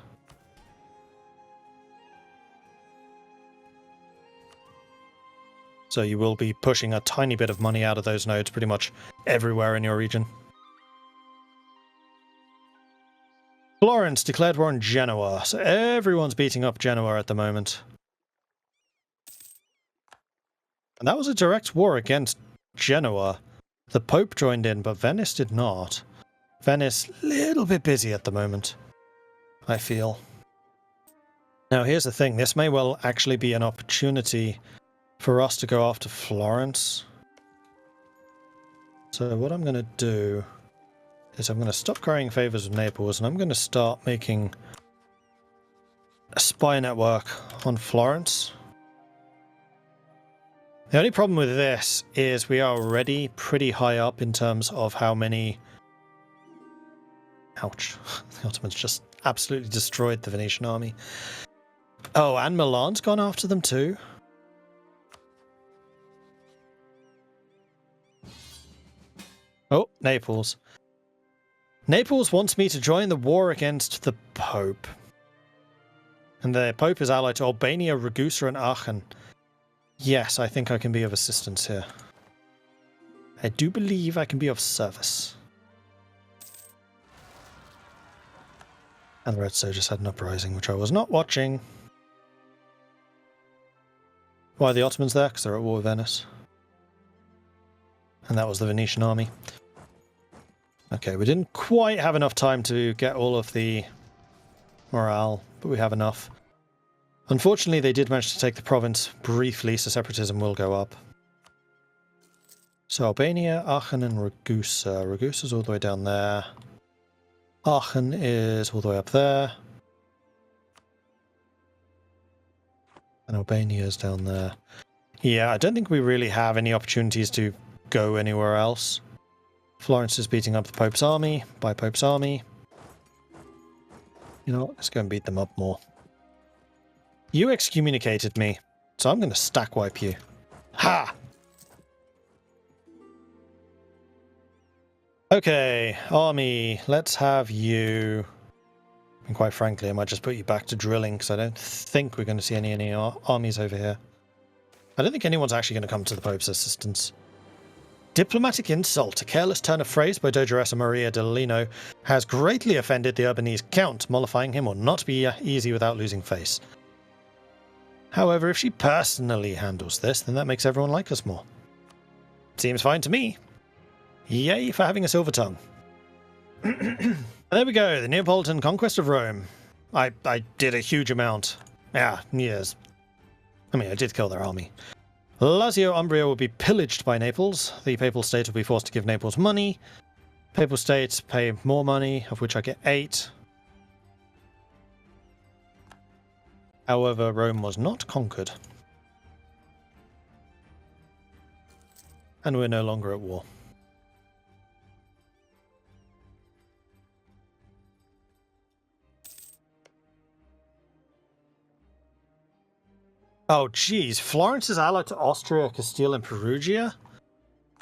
So you will be pushing a tiny bit of money out of those nodes pretty much everywhere in your region. Florence declared war on Genoa, so everyone's beating up Genoa at the moment. And that was a direct war against Genoa. The Pope joined in, but Venice did not. Venice, a little bit busy at the moment, I feel. Now here's the thing, this may well actually be an opportunity for us to go after Florence. So what I'm going to do is I'm going to stop currying favors with Naples, and I'm going to start making a spy network on Florence. The only problem with this is we are already pretty high up in terms of how many... Ouch. The Ottomans just absolutely destroyed the Venetian army. Oh, and Milan's gone after them too? Oh, Naples. Naples wants me to join the war against the Pope. And the Pope is allied to Albania, Ragusa, and Aachen. Yes, I think I can be of assistance here. I do believe I can be of service. And the Red Soldiers had an uprising, which I was not watching. Why are the Ottomans there? Because they're at war with Venice. And that was the Venetian army. Okay, we didn't quite have enough time to get all of the morale, but we have enough. Unfortunately, they did manage to take the province briefly, so separatism will go up. So Albania, Aachen, and Ragusa. Ragusa's all the way down there. Aachen is all the way up there. And Albania is down there. Yeah, I don't think we really have any opportunities to go anywhere else. Florence is beating up the Pope's army by Pope's army. You know what? Let's go and beat them up more. You excommunicated me, so I'm going to stack wipe you. Ha! Okay, army, let's have you... And quite frankly, I might just put you back to drilling, because I don't think we're going to see any armies over here. I don't think anyone's actually going to come to the Pope's assistance. Diplomatic insult, a careless turn of phrase by Dogeressa Maria de Lino, has greatly offended the Urbanese Count. Mollifying him will not be easy without losing face. However, if she personally handles this, then that makes everyone like us more. Seems fine to me. Yay for having a silver tongue. There we go, the Neapolitan conquest of Rome. I did a huge amount. Yeah, years. I mean, I did kill their army. Lazio Umbria will be pillaged by Naples. The Papal State will be forced to give Naples money. Papal States pay more money, of which I get 8. However, Rome was not conquered. And we're no longer at war. Oh, geez. Florence is allied to Austria, Castile, and Perugia?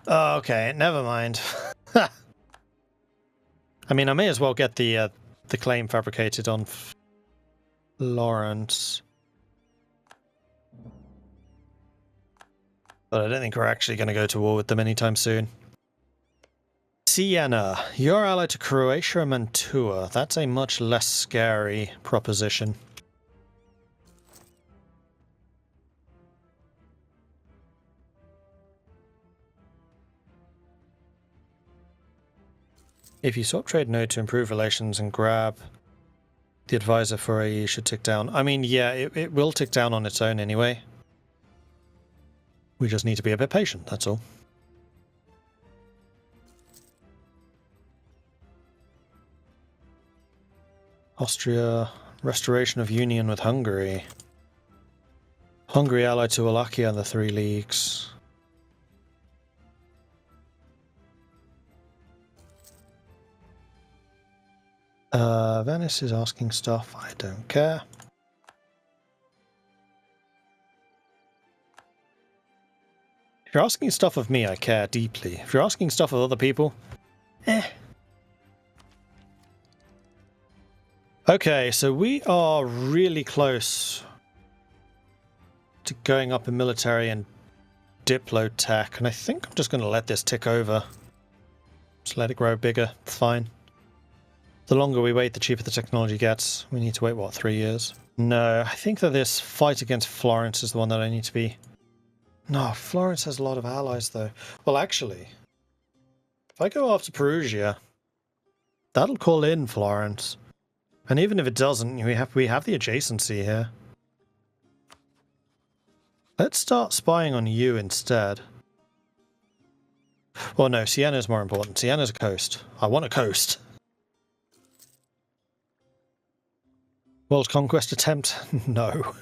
Oh, okay. Never mind. I mean, I may as well get the claim fabricated on Florence. But I don't think we're actually going to go to war with them anytime soon. Siena. You're allied to Croatia and Mantua. That's a much less scary proposition. If you swap trade node to improve relations and grab the advisor for AE should tick down. I mean, yeah, it will tick down on its own anyway. We just need to be a bit patient, that's all. Austria, restoration of union with Hungary. Hungary allied to Wallachia and the 3 leagues. Venice is asking stuff, I don't care. If you're asking stuff of me, I care deeply. If you're asking stuff of other people, Okay, so we are really close to going up in military and diplotech, and I think I'm just going to let this tick over. Just let it grow bigger. It's fine. The longer we wait, the cheaper the technology gets. We need to wait, what, 3 years? No, I think that this fight against Florence is the one that I need to be... No, Florence has a lot of allies, though. Well, actually, if I go after Perugia, that'll call in Florence. And even if it doesn't, we have the adjacency here. Let's start spying on you instead. Well, no, Sienna's more important. Sienna's a coast. I want a coast. World conquest attempt? No.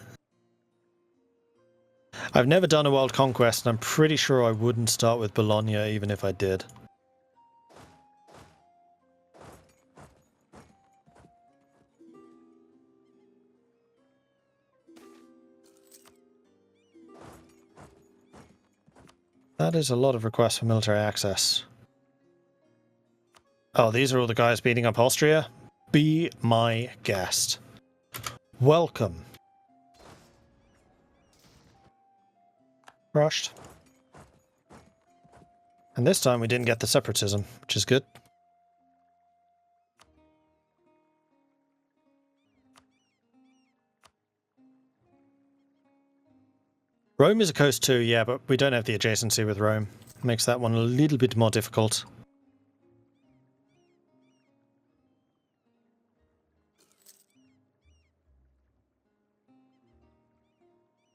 I've never done a world conquest, and I'm pretty sure I wouldn't start with Bologna even if I did. That is a lot of requests for military access. Oh, these are all the guys beating up Austria? Be my guest. Welcome. Crushed. And this time we didn't get the separatism, which is good. Rome is a coast too, yeah, but we don't have the adjacency with Rome. Makes that one a little bit more difficult.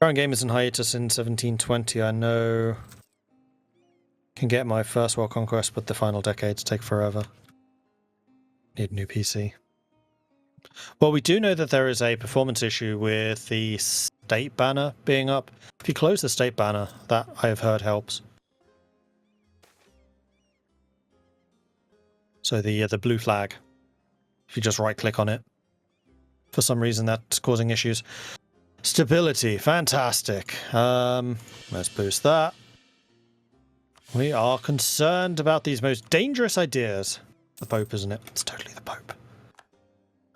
Current game is in hiatus in 1720, I know. Can get my first world conquest, but the final decades take forever. Need a new PC. Well, we do know that there is a performance issue with the state banner being up. If you close the state banner, that I have heard helps. So the blue flag, if you just right-click on it. For some reason, that's causing issues. Stability, fantastic. Let's boost that. We are concerned about these most dangerous ideas. The Pope, isn't it? It's totally the Pope.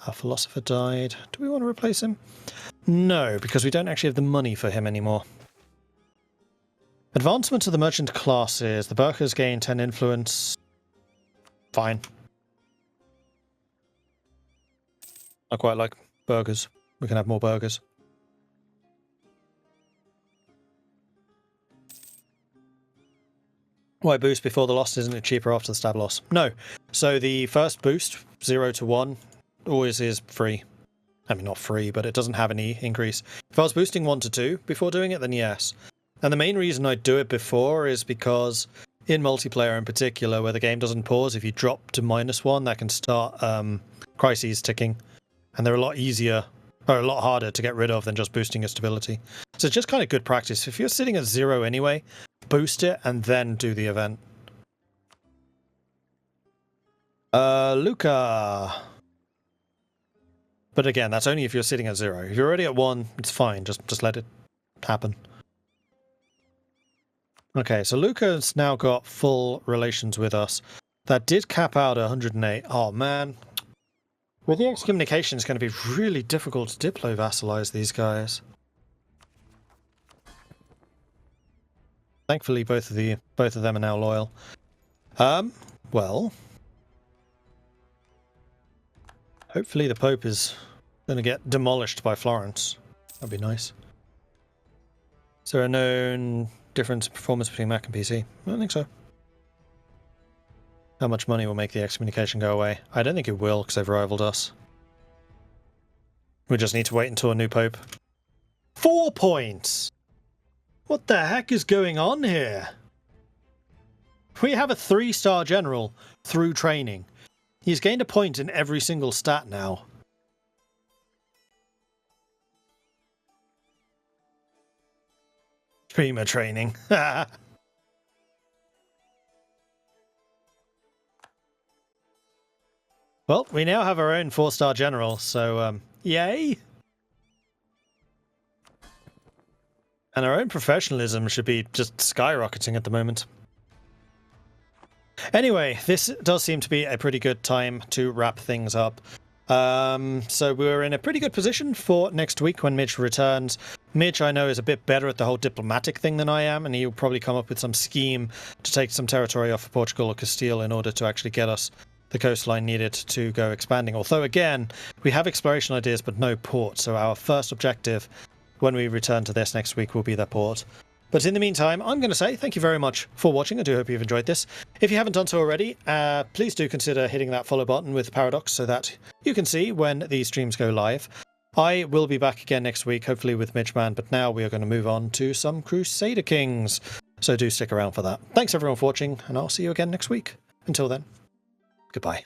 Our philosopher died. Do we want to replace him? No, because we don't actually have the money for him anymore. Advancement of the merchant classes. The Burghers gain 10 influence. Fine. I quite like burgers. We can have more burgers. Why boost before the loss? Isn't it cheaper after the stab loss? No. So the first boost, 0 to 1, always is free. I mean, not free, but it doesn't have any increase. If I was boosting 1 to 2 before doing it, then yes. And the main reason I do it before is because in multiplayer in particular, where the game doesn't pause, if you drop to -1, that can start crises ticking. And they're a lot easier, or a lot harder to get rid of than just boosting your stability. So it's just kind of good practice. If you're sitting at 0 anyway, boost it and then do the event. Luca. But again, that's only if you're sitting at 0. If you're already at 1, it's fine. Just let it happen. Okay, so Luca's now got full relations with us. That did cap out at 108. Oh man. With the excommunication, it's going to be really difficult to diplo-vassalize these guys. Thankfully, both of them are now loyal. Well, hopefully the Pope is going to get demolished by Florence. That'd be nice. Is there a known difference in performance between Mac and PC? I don't think so. How much money will make the excommunication go away? I don't think it will, because they've rivaled us. We just need to wait until a new Pope. 4 points! What the heck is going on here? We have a 3-star general through training. He's gained a point in every single stat now. Prima training. Well, we now have our own 4-star general, so yay! And our own professionalism should be just skyrocketing at the moment. Anyway, this does seem to be a pretty good time to wrap things up. So we're in a pretty good position for next week when Midge returns. Midge, I know, is a bit better at the whole diplomatic thing than I am, and he'll probably come up with some scheme to take some territory off of Portugal or Castile in order to actually get us the coastline needed to go expanding. Although, again, we have exploration ideas but no port, so our first objective when we return to this next week will be that port. But in the meantime, I'm going to say thank you very much for watching. I do hope you've enjoyed this. If you haven't done so already, please do consider hitting that follow button with Paradox so that you can see when these streams go live. I will be back again next week, hopefully with Midgeman, but now we are going to move on to some Crusader Kings. So do stick around for that. Thanks everyone for watching, and I'll see you again next week. Until then, goodbye.